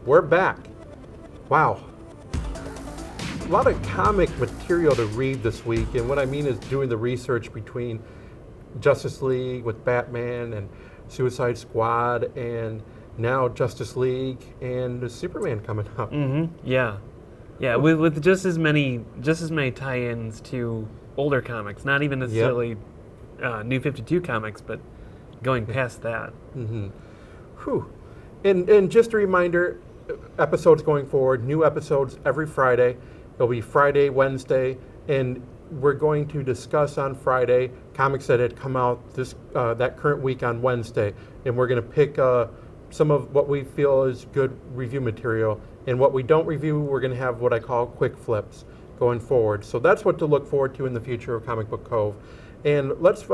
We're back. Wow. A lot of comic material to read this week, and what I mean is doing the research between Justice League with Batman and Suicide Squad, and now Justice League and Superman coming up. Yeah, with just as many tie-ins to older comics, not even necessarily New 52 comics, but going past that. Whew. And just a reminder, episodes going forward, new episodes every Friday. It'll be Friday, Wednesday, and we're going to discuss on Friday comics that had come out this that current week on Wednesday, and we're going to pick some of what we feel is good review material, and what we don't review, we're going to have what I call quick flips going forward. So that's what to look forward to in the future of Comic Book Cove. And let's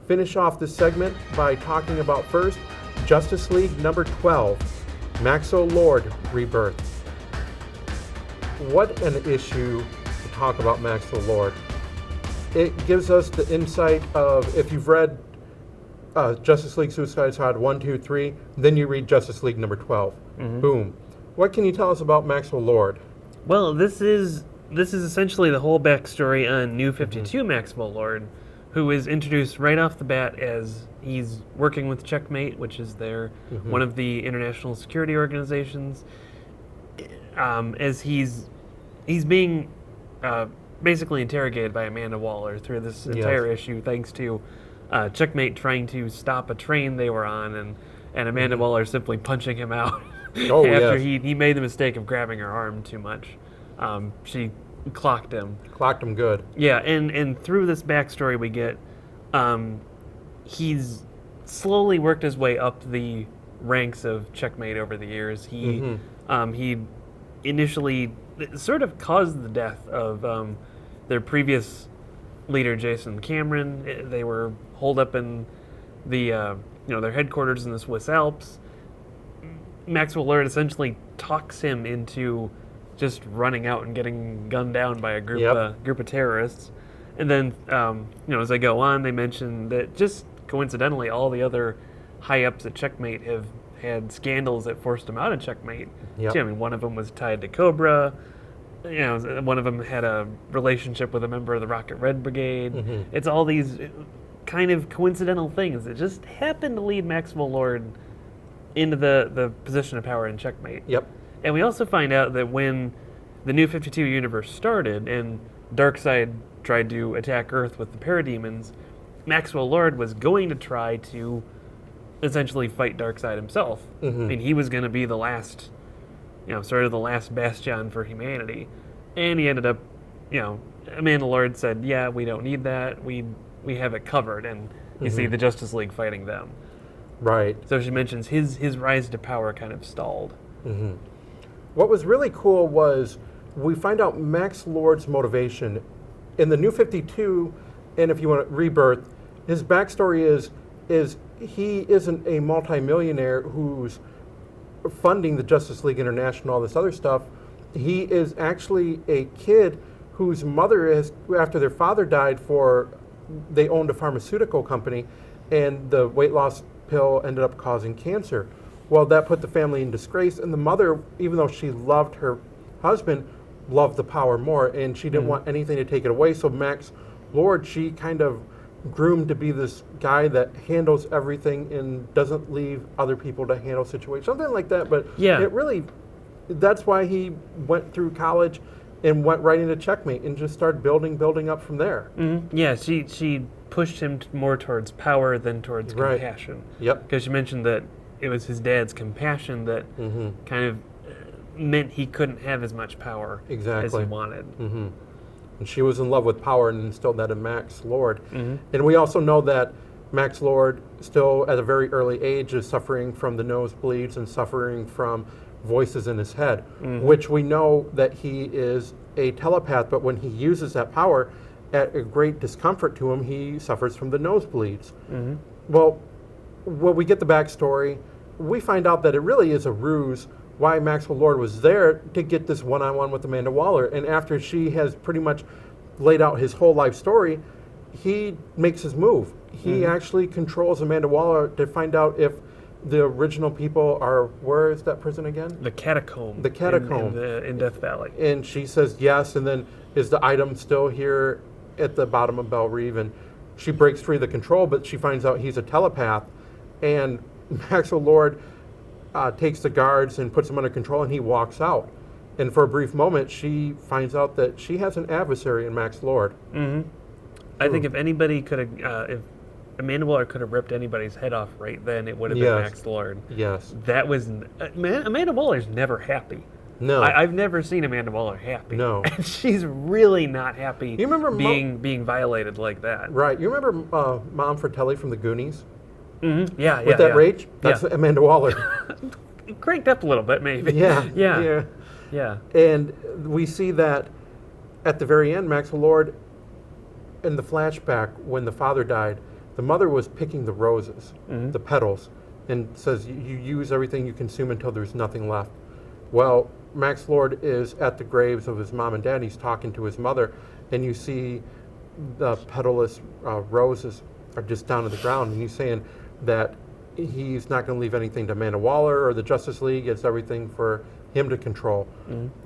finish off this segment by talking about first Justice League number 12, Maxo Lord Rebirth. What an issue to talk about Maxo Lord. It gives us the insight of, if you've read Justice League Suicide Squad 1, 2, 3, then you read Justice League number 12. Boom. What can you tell us about Maxo Lord? Well, this is essentially the whole backstory on New 52 Maximo Lord, who is introduced right off the bat as he's working with Checkmate, which is one of the international security organizations, as he's being basically interrogated by Amanda Waller through this entire issue, thanks to Checkmate trying to stop a train they were on, and Amanda Waller simply punching him out after he made the mistake of grabbing her arm too much. She clocked him. Clocked him good. Yeah, and through this backstory we get, he's slowly worked his way up the ranks of Checkmate over the years. He initially sort of caused the death of their previous leader, Jason Cameron. They were holed up in the their headquarters in the Swiss Alps. Maxwell Lord essentially talks him into just running out and getting gunned down by a group of terrorists. And then, as they go on, they mention that just coincidentally, all the other high-ups at Checkmate have had scandals that forced them out of Checkmate. Yep. I mean, one of them was tied to Cobra. One of them had a relationship with a member of the Rocket Red Brigade. It's all these kind of coincidental things that just happen to lead Maxwell Lord into the position of power in Checkmate. Yep. And we also find out that when the New 52 universe started and Darkseid tried to attack Earth with the Parademons, Maxwell Lord was going to try to essentially fight Darkseid himself. I mean, he was going to be the last, sort of the last bastion for humanity. And he ended up, Amanda Lord said, yeah, we don't need that. We have it covered. And you see the Justice League fighting them. Right. So she mentions his rise to power kind of stalled. What was really cool was we find out Max Lord's motivation. In the New 52, and if you want to Rebirth, his backstory is he isn't a multimillionaire who's funding the Justice League International, all this other stuff. He is actually a kid whose mother, after their father died, they owned a pharmaceutical company, and the weight loss pill ended up causing cancer. Well, that put the family in disgrace, and the mother, even though she loved her husband, loved the power more, and she didn't want anything to take it away. So Max Lord, she kind of groomed to be this guy that handles everything and doesn't leave other people to handle situations, something like that. But that's why he went through college and went right into Checkmate and just started building up from there. Yeah, she pushed him more towards power than towards compassion. Yep. Because she mentioned that it was his dad's compassion that kind of meant he couldn't have as much power as he wanted. And she was in love with power and instilled that in Max Lord. And we also know that Max Lord, still at a very early age, is suffering from the nosebleeds and suffering from voices in his head, which we know that he is a telepath, but when he uses that power, at a great discomfort to him, he suffers from the nosebleeds. Well, when we get the backstory, we find out that it really is a ruse why Maxwell Lord was there to get this one-on-one with Amanda Waller. And after she has pretty much laid out his whole life story, he makes his move. He actually controls Amanda Waller to find out if the original people are, where is that prison again? The catacomb. The catacomb. In Death Valley. And she says yes, and then is the item still here at the bottom of Belle Reve? And she breaks free of the control, but she finds out he's a telepath, and Maxwell Lord takes the guards and puts them under control, and he walks out. And for a brief moment, she finds out that she has an adversary in Max Lord. Mm-hmm. I think if anybody could have, if Amanda Waller could have ripped anybody's head off right then, it would have been Max Lord. Yes. That was, Amanda Waller's never happy. No. I've never seen Amanda Waller happy. No. And she's really not happy You remember being violated like that. Right. You remember Mom Fratelli from the Goonies? Mm-hmm. Yeah, With that rage? That's Amanda Waller. Cranked up a little bit, maybe. Yeah. And we see that at the very end, Maxwell Lord, in the flashback when the father died, the mother was picking the roses, the petals, and says, you use everything you consume until there's nothing left. Well, Max Lord is at the graves of his mom and dad. He's talking to his mother, and you see the petalless roses are just down to the ground, and he's saying that he's not going to leave anything to Amanda Waller or the Justice League. It's everything for him to control.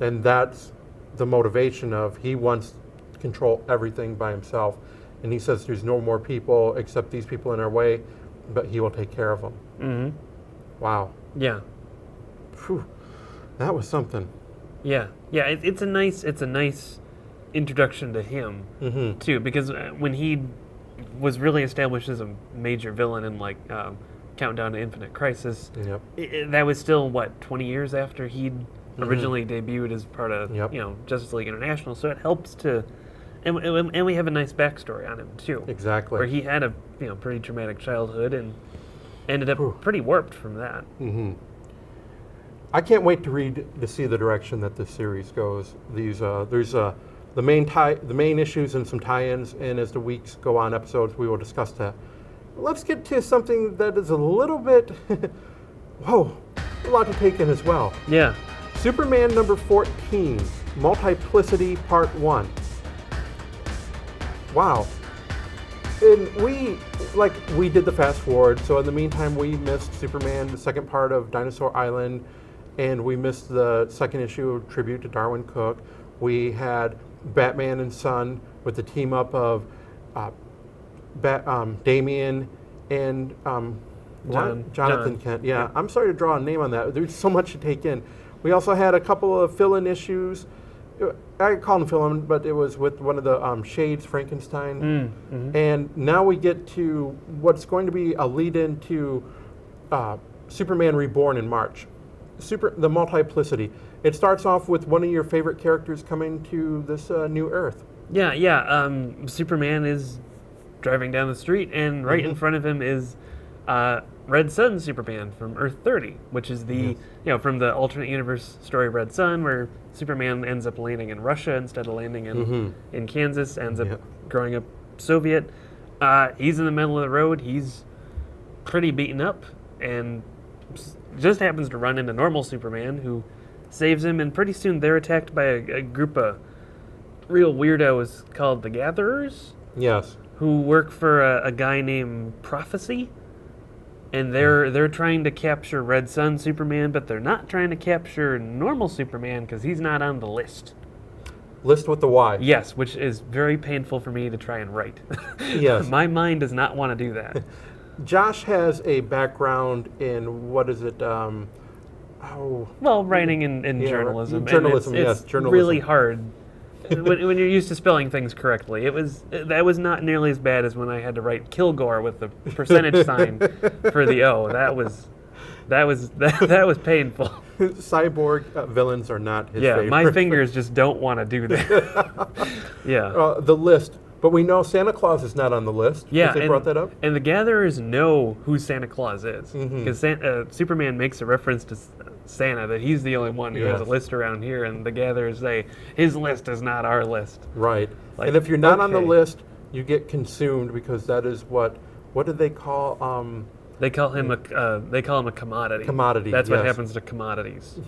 And that's the motivation of he wants to control everything by himself. And he says there's no more people except these people in our way, but he will take care of them. Wow. Yeah. Whew. That was something. Yeah. It's a nice introduction to him too, because when he was really established as a major villain in like Countdown to Infinite Crisis, that was still 20 years after he'd originally debuted as part of Justice League International. So it helps to, and we have a nice backstory on him too. Exactly. Where he had a pretty traumatic childhood and ended up pretty warped from that. I can't wait to see the direction that this series goes. There's the main issues and some tie-ins, and as the weeks go on, episodes, we will discuss that. Let's get to something that is a little bit, a lot to take in as well. Yeah. Superman number 14, Multiplicity Part 1. Wow. And we did the fast forward, so in the meantime we missed Superman, the second part of Dinosaur Island, and we missed the second issue of Tribute to Darwin Cook. We had Batman and Son with the team up of Damian and Jonathan Kent. Yeah, I'm sorry to draw a name on that. There's so much to take in. We also had a couple of fill-in issues. I call them fill-in, but it was with one of the Shades, Frankenstein. And now we get to what's going to be a lead-in to Superman Reborn in March. The Multiplicity. It starts off with one of your favorite characters coming to this new Earth. Yeah. Superman is driving down the street, and right in front of him is Red Sun Superman from Earth 30, which is the from the alternate universe story Red Sun, where Superman ends up landing in Russia instead of landing in Kansas, ends up growing up Soviet. He's in the middle of the road. He's pretty beaten up, and just happens to run into normal Superman, who saves him, and pretty soon they're attacked by a group of real weirdos called the Gatherers. Yes. Who work for a guy named Prophecy, and they're trying to capture Red Sun Superman, but they're not trying to capture normal Superman because he's not on the list. List with the Y. Yes, which is very painful for me to try and write. Yes. My mind does not want to do that. Josh has a background in, what is it? Well, writing in journalism. Journalism, it's journalism. Really hard when you're used to spelling things correctly. That was not nearly as bad as when I had to write Kilgore with the percentage sign for the O. That was painful. Cyborg villains are not his favorite. Yeah, my fingers just don't want to do that. Yeah. The list. But we know Santa Claus is not on the list. Yeah, they brought that up. And the Gatherers know who Santa Claus is, because Superman makes a reference to Santa, that he's the only one who has a list around here, and the Gatherers say his list is not our list. Right. And if you're not on the list, you get consumed, because that is what do they call? They call him a commodity. Commodity. That's what happens to commodities.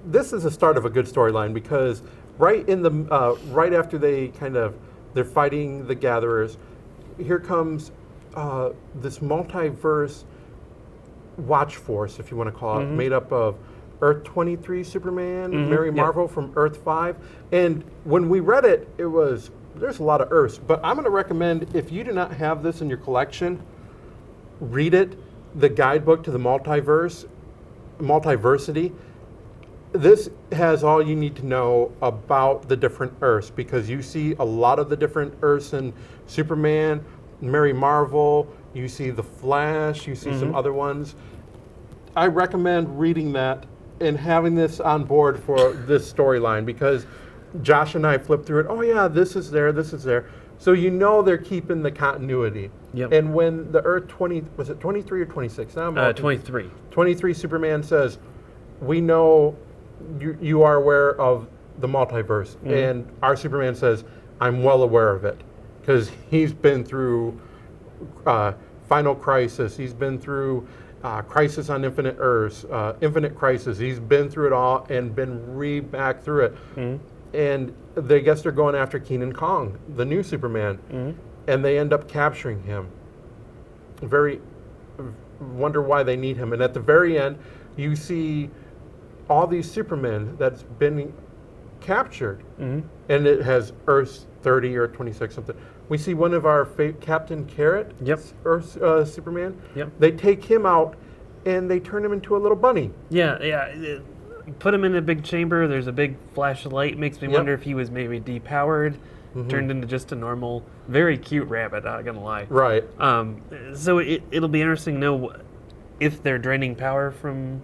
This is the start of a good storyline, because right after they're fighting the Gatherers, here comes this multiverse watch force, if you want to call it, made up of Earth 23 Superman, Mary Marvel from Earth 5. And when we read it, there's a lot of Earths. But I'm going to recommend, if you do not have this in your collection, read it, the guidebook to the multiversity. This has all you need to know about the different Earths, because you see a lot of the different Earths in Superman, Mary Marvel, you see the Flash, you see some other ones. I recommend reading that and having this on board for this storyline, because Josh and I flipped through it. Oh yeah, this is there, this is there. So you know they're keeping the continuity. Yep. And when the Earth 20, was it 23 or 26? Now I'm 23. 23 Superman says, we know you are aware of the multiverse. And our Superman says, I'm well aware of it. Because he's been through Final Crisis. He's been through Crisis on Infinite Earths, Infinite Crisis. He's been through it all and been back through it. And they guess they're going after Kenan Kong, the new Superman. And they end up capturing him. Wonder why they need him. And at the very end, you see all these Supermen that's been captured. And it has Earth 30 or 26 something. We see one of our Captain Carrot, Earth Superman. They take him out and they turn him into a little bunny. Put him in a big chamber. There's a big flash of light. Makes me wonder if he was maybe depowered, turned into just a normal, very cute rabbit. Not gonna lie. Right. So it'll be interesting to know if they're draining power from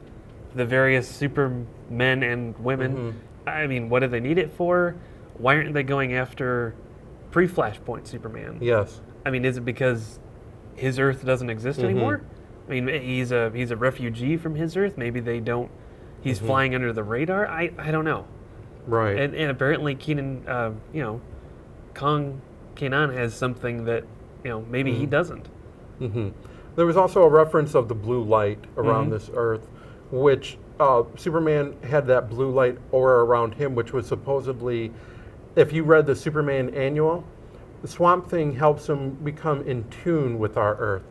the various Supermen and women. I mean, what do they need it for? Why aren't they going after pre-Flashpoint Superman? Yes. I mean, is it because his Earth doesn't exist anymore? I mean, he's a refugee from his Earth. Maybe they don't. He's flying under the radar. I don't know. Right. And apparently Kenan has something that maybe he doesn't. There was also a reference of the blue light around this Earth, which Superman had that blue light aura around him, which was supposedly, if you read the Superman annual, the Swamp Thing helps him become in tune with our Earth.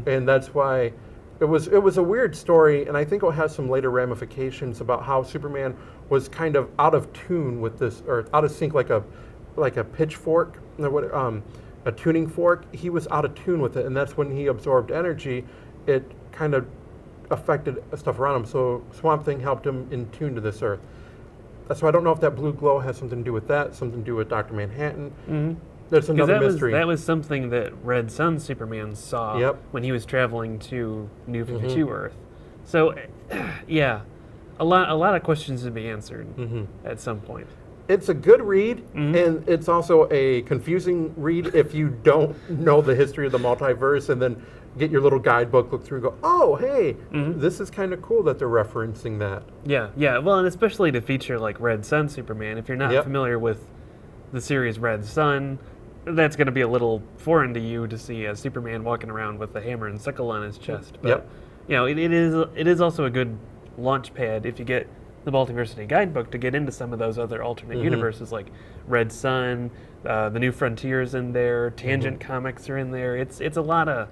And that's why it was a weird story, and I think it has some later ramifications about how Superman was kind of out of tune with this Earth, out of sync, like a pitchfork, a tuning fork. He was out of tune with it, and that's when he absorbed energy. It kind of affected stuff around him. So Swamp Thing helped him in tune to this Earth. So I don't know if that blue glow has something to do with that, something to do with Dr. Manhattan. There's another mystery. That was something that Red Sun Superman saw when he was traveling to New 52 Earth. So, yeah, a lot of questions to be answered at some point. It's a good read, and it's also a confusing read if you don't know the history of the multiverse, and then get your little guidebook, look through and go, oh, hey, this is kind of cool that they're referencing that. Yeah. Well, and especially to feature like Red Sun Superman. If you're not familiar with the series Red Sun, that's going to be a little foreign to you to see a Superman walking around with a hammer and sickle on his chest. But, it is also a good launch pad if you get the Multiversity Guidebook to get into some of those other alternate universes, like Red Sun, the New Frontiers in there, Tangent Comics are in there. It's a lot of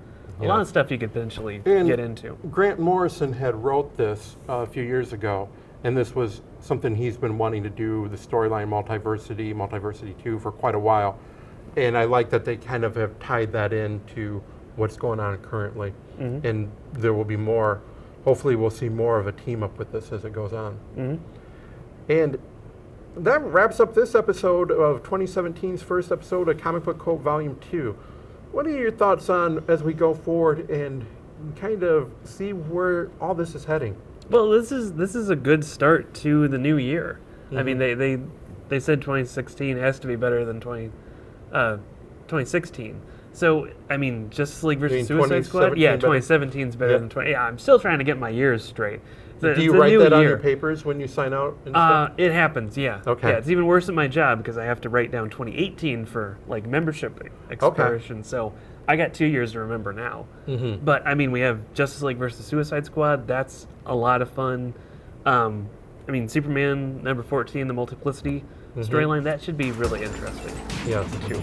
stuff you could potentially get into. Grant Morrison had wrote this a few years ago, and this was something he's been wanting to do, the storyline Multiversity 2, for quite a while. And I like that they kind of have tied that into what's going on currently. And there will be more. Hopefully we'll see more of a team up with this as it goes on. And that wraps up this episode of 2017's first episode of Comic Book Cove Volume 2. What are your thoughts on as we go forward and kind of see where all this is heading? Well, this is a good start to the new year. I mean, they said 2016 has to be better than 2016. So, I mean, Justice League versus Suicide Squad? Yeah, 2017 is better than 20. Yeah, I'm still trying to get my years straight. Do you write that on your papers when you sign out and stuff? It happens, yeah. Okay. Yeah, it's even worse at my job because I have to write down 2018 for, like, membership expiration. So I got 2 years to remember now. But, I mean, we have Justice League versus Suicide Squad. That's a lot of fun. I mean, Superman number 14, the Multiplicity storyline, that should be really interesting. Yes. Too.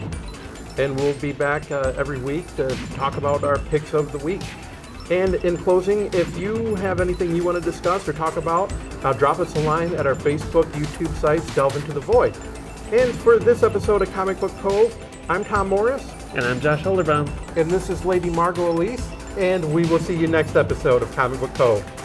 And we'll be back every week to talk about our picks of the week. And in closing, if you have anything you want to discuss or talk about, drop us a line at our Facebook, YouTube sites, Delve Into the Void. And for this episode of Comic Book Cove, I'm Tom Morris. And I'm Josh Hilderbaum. And this is Lady Margot Elise. And we will see you next episode of Comic Book Cove.